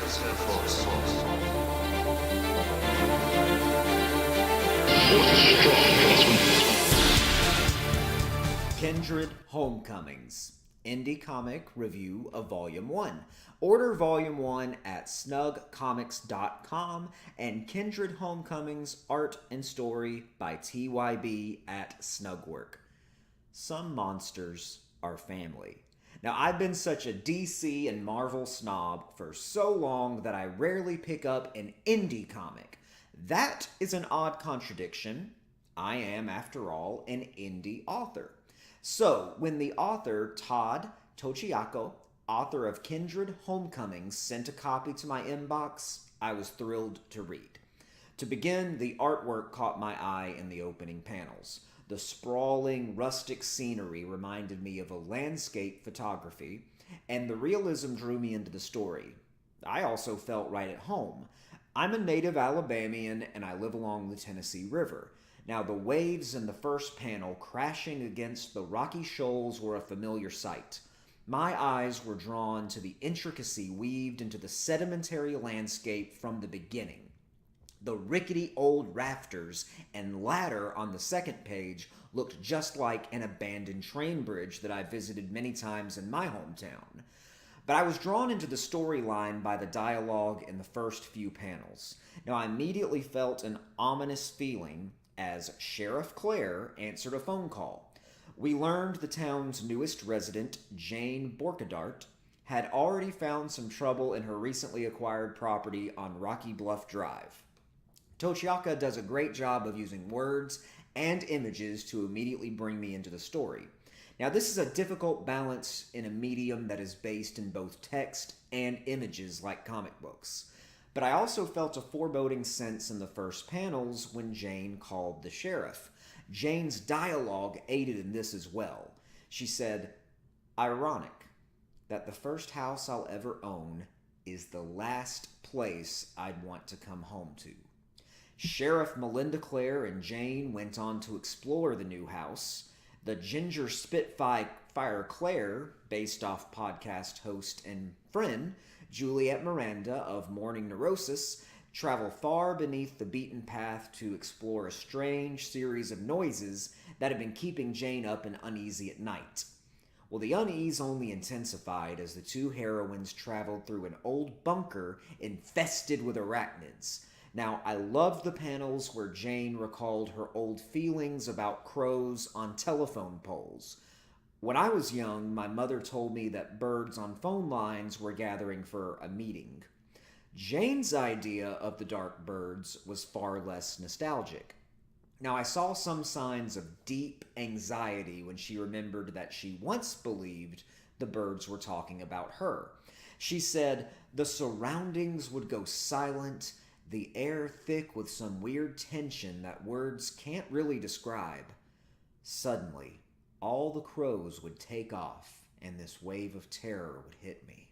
episode 4. Kindred Homecomings, Indie Comic Review of Volume 1. Order Volume 1 at snugcomics.com and Kindred Homecomings Art and Story by TYB at Snugwork. Some monsters are family. Now, I've been such a DC and Marvel snob for so long that I rarely pick up an indie comic. That is an odd contradiction. I am, after all, an indie author. So, when the author, Todd Tochiako, author of Kindred Homecomings, sent a copy to my inbox, I was thrilled to read. To begin, the artwork caught my eye in the opening panels. The sprawling, rustic scenery reminded me of a landscape photography, and the realism drew me into the story. I also felt right at home. I'm a native Alabamian, and I live along the Tennessee River. Now, the waves in the first panel crashing against the rocky shoals were a familiar sight. My eyes were drawn to the intricacy weaved into the sedimentary landscape from the beginning. The rickety old rafters and ladder on the second page looked just like an abandoned train bridge that I visited many times in my hometown. But I was drawn into the storyline by the dialogue in the first few panels. Now, I immediately felt an ominous feeling as Sheriff Claire answered a phone call. We learned the town's newest resident, Jane Borkadart, had already found some trouble in her recently acquired property on Rocky Bluff Drive. Tochiaka does a great job of using words and images to immediately bring me into the story. Now, this is a difficult balance in a medium that is based in both text and images like comic books. But I also felt a foreboding sense in the first panels when Jane called the sheriff. Jane's dialogue aided in this as well. She said, "Ironic that the first house I'll ever own is the last place I'd want to come home to." Sheriff Melinda Claire and Jane went on to explore the new house. The Ginger Spitfire Claire, based off podcast host and friend Juliet Miranda of Morning Neurosis, travel far beneath the beaten path to explore a strange series of noises that have been keeping Jane up and uneasy at night. Well, the unease only intensified as the two heroines traveled through an old bunker infested with arachnids. Now, I loved the panels where Jane recalled her old feelings about crows on telephone poles. When I was young, my mother told me that birds on phone lines were gathering for a meeting. Jane's idea of the dark birds was far less nostalgic. Now, I saw some signs of deep anxiety when she remembered that she once believed the birds were talking about her. She said the surroundings would go silent, the air thick with some weird tension that words can't really describe. Suddenly, all the crows would take off, and this wave of terror would hit me.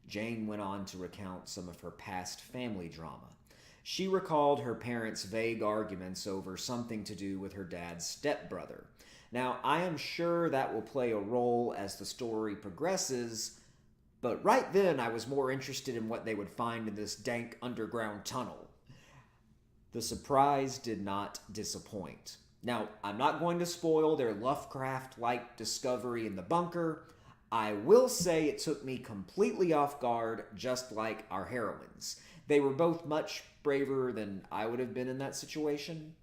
Jane went on to recount some of her past family drama. She recalled her parents' vague arguments over something to do with her dad's stepbrother. Now, I am sure that will play a role as the story progresses, but right then I was more interested in what they would find in this dank underground tunnel. The surprise did not disappoint. Now, I'm not going to spoil their Lovecraft-like discovery in the bunker. I will say it took me completely off guard, just like our heroines. They were both much braver than I would have been in that situation.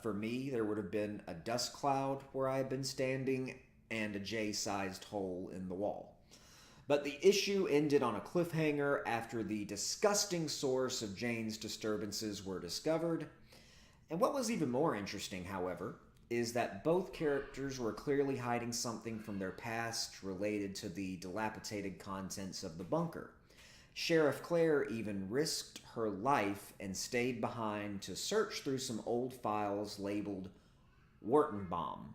For me, there would have been a dust cloud where I had been standing and a J-sized hole in the wall. But the issue ended on a cliffhanger after the disgusting source of Jane's disturbances were discovered. And what was even more interesting, however, is that both characters were clearly hiding something from their past related to the dilapidated contents of the bunker. Sheriff Claire even risked her life and stayed behind to search through some old files labeled Wurtenbaum.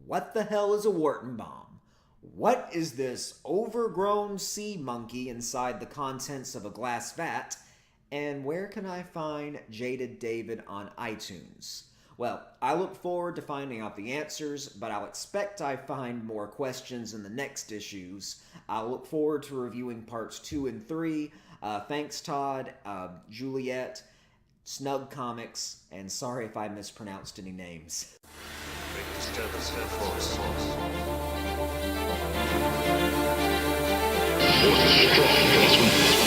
What the hell is a Wurtenbaum? What is this overgrown sea monkey inside the contents of a glass vat? And where can I find Jaded David on iTunes? Well, I look forward to finding out the answers, but I'll expect I find more questions in the next issues. I'll look forward to reviewing parts 2 and 3. Thanks, Todd, Juliet, Snug Comics, and sorry if I mispronounced any names. Big disturbance in force. Force strong, Crossman.